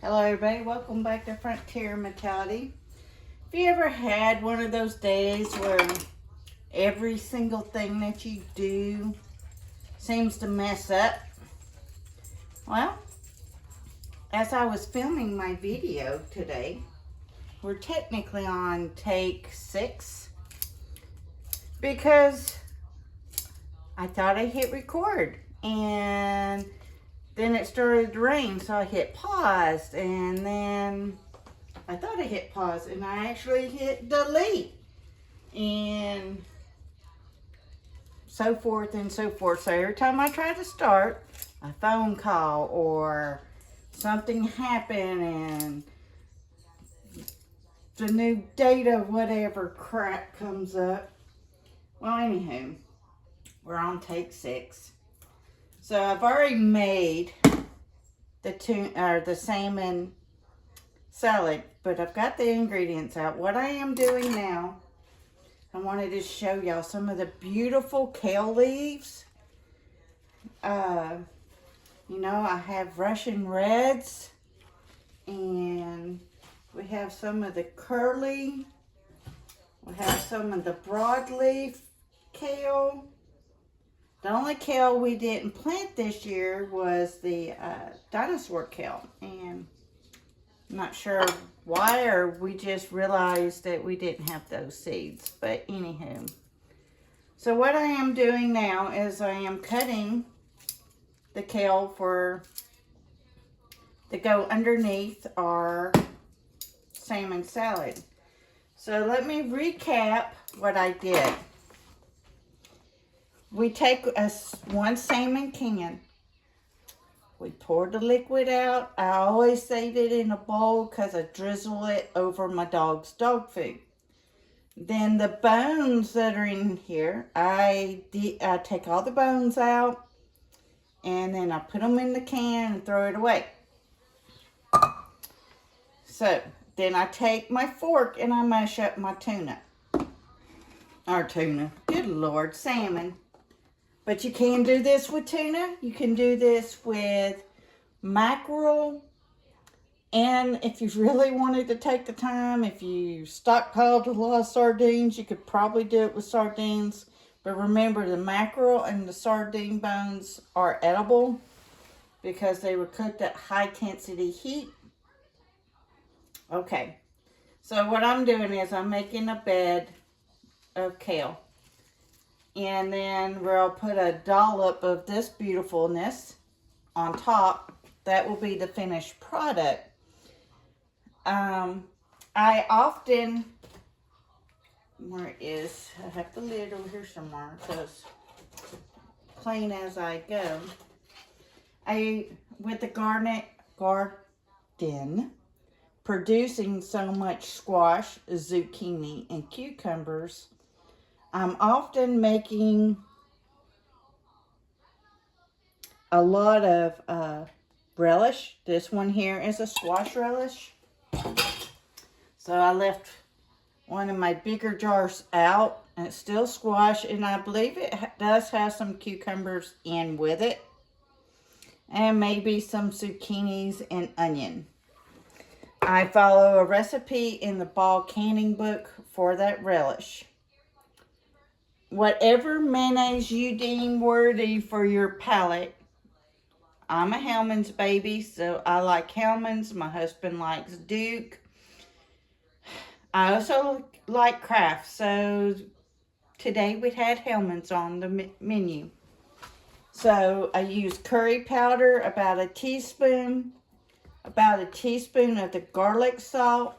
Hello everybody, welcome back to Frontier Mentality. Have you ever had one of those days where every single thing that you do seems to mess up? Well, as I was filming my video today, we're technically on take 6 because I thought I hit record and then it started to rain, so I hit pause, and then I thought I hit pause and I actually hit delete, and so forth and so forth. So every time I try to start a phone call or something happened and the new data whatever crap comes up. Well, anywho, we're on take 6. So I've already made the salmon salad, but I've got the ingredients out. What I am doing now, I wanted to show y'all some of the beautiful kale leaves. I have Russian reds, and we have some of the curly. We have some of the broadleaf kale. The only kale we didn't plant this year was the dinosaur kale, and I'm not sure why, or we just realized that we didn't have those seeds. But anywho, so what I am doing now is I am cutting the kale to go underneath our salmon salad. So let me recap what I did. We take one salmon can. We pour the liquid out. I always save it in a bowl because I drizzle it over my dog's dog food. Then the bones that are in here, I take all the bones out, and then I put them in the can and throw it away. So then I take my fork and I mash up my tuna. Good Lord, salmon. But you can do this with tuna. You can do this with mackerel. And if you really wanted to take the time, if you stockpiled a lot of sardines, you could probably do it with sardines. But remember, the mackerel and the sardine bones are edible because they were cooked at high intensity heat. Okay, so what I'm doing is I'm making a bed of kale. And then we'll put a dollop of this beautifulness on top. That will be the finished product. I often, I have the lid over here somewhere because plain as I go. With the garden producing so much squash, zucchini, and cucumbers, I'm often making a lot of relish. This one here is a squash relish. So I left one of my bigger jars out, and it's still squash, and I believe it does have some cucumbers in with it, and maybe some zucchinis and onion. I follow a recipe in the Ball Canning book for that relish. Whatever mayonnaise you deem worthy for your palate. I'm a Hellmann's baby, so I like Hellmann's. My husband likes Duke. I also like Kraft, so today we had Hellmann's on the menu. So I use curry powder, about a teaspoon of the garlic salt,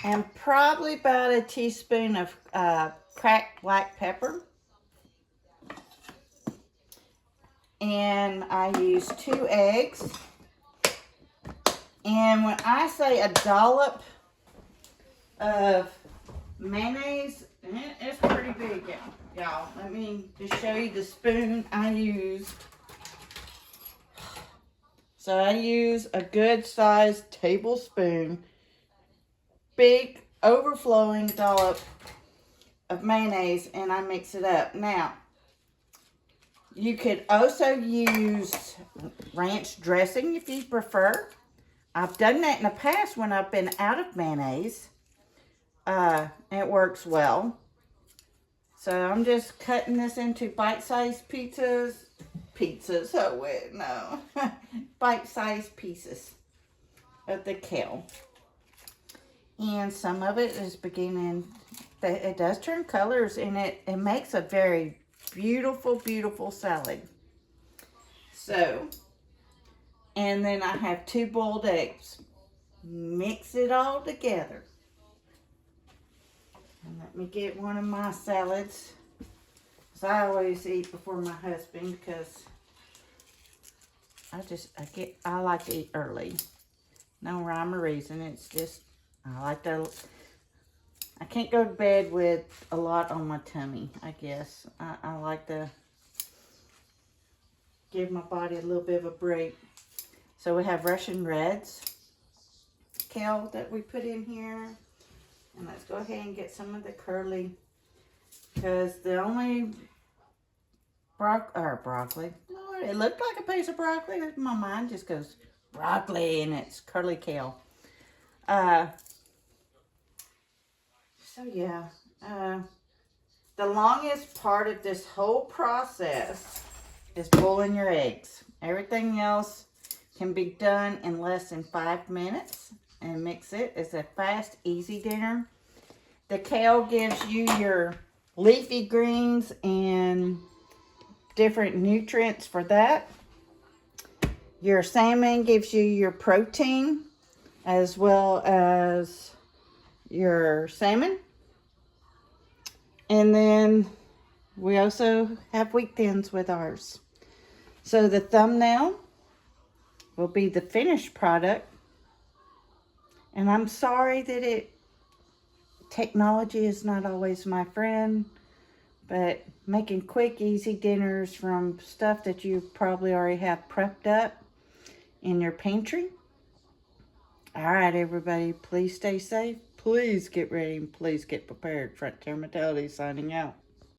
and probably about a teaspoon of cracked black pepper. And I use 2 eggs. And when I say a dollop of mayonnaise, it's pretty big, y'all. Let me just show you the spoon I used. So I use a good sized tablespoon, big overflowing dollop of mayonnaise, and I mix it up. Now, you could also use ranch dressing if you prefer. I've done that in the past when I've been out of mayonnaise. It works well. So I'm just cutting this into bite-sized pizzas. Oh wait, no. Bite-sized pieces of the kale. And some of it is beginning, it does turn colors, and it makes a very beautiful, beautiful salad. So, and then I have 2 boiled eggs. Mix it all together. And let me get one of my salads. So I always eat before my husband because I like to eat early. No rhyme or reason. It's just, I can't go to bed with a lot on my tummy, I guess. I like to give my body a little bit of a break. So we have Russian Reds kale that we put in here. And let's go ahead and get some of the curly, because the only broccoli, Lord, it looked like a piece of broccoli. My mind just goes broccoli, and it's curly kale. So yeah, the longest part of this whole process is boiling your eggs. Everything else can be done in less than 5 minutes. And mix it. It's a fast, easy dinner. The kale gives you your leafy greens and different nutrients for that. Your salmon gives you your protein as well as your salmon. And then we also have wheat thins with ours. So the thumbnail will be the finished product. And I'm sorry that technology is not always my friend, but making quick, easy dinners from stuff that you probably already have prepped up in your pantry. All right, everybody, please stay safe. Please get ready and please get prepared. Frontier Mentality signing out.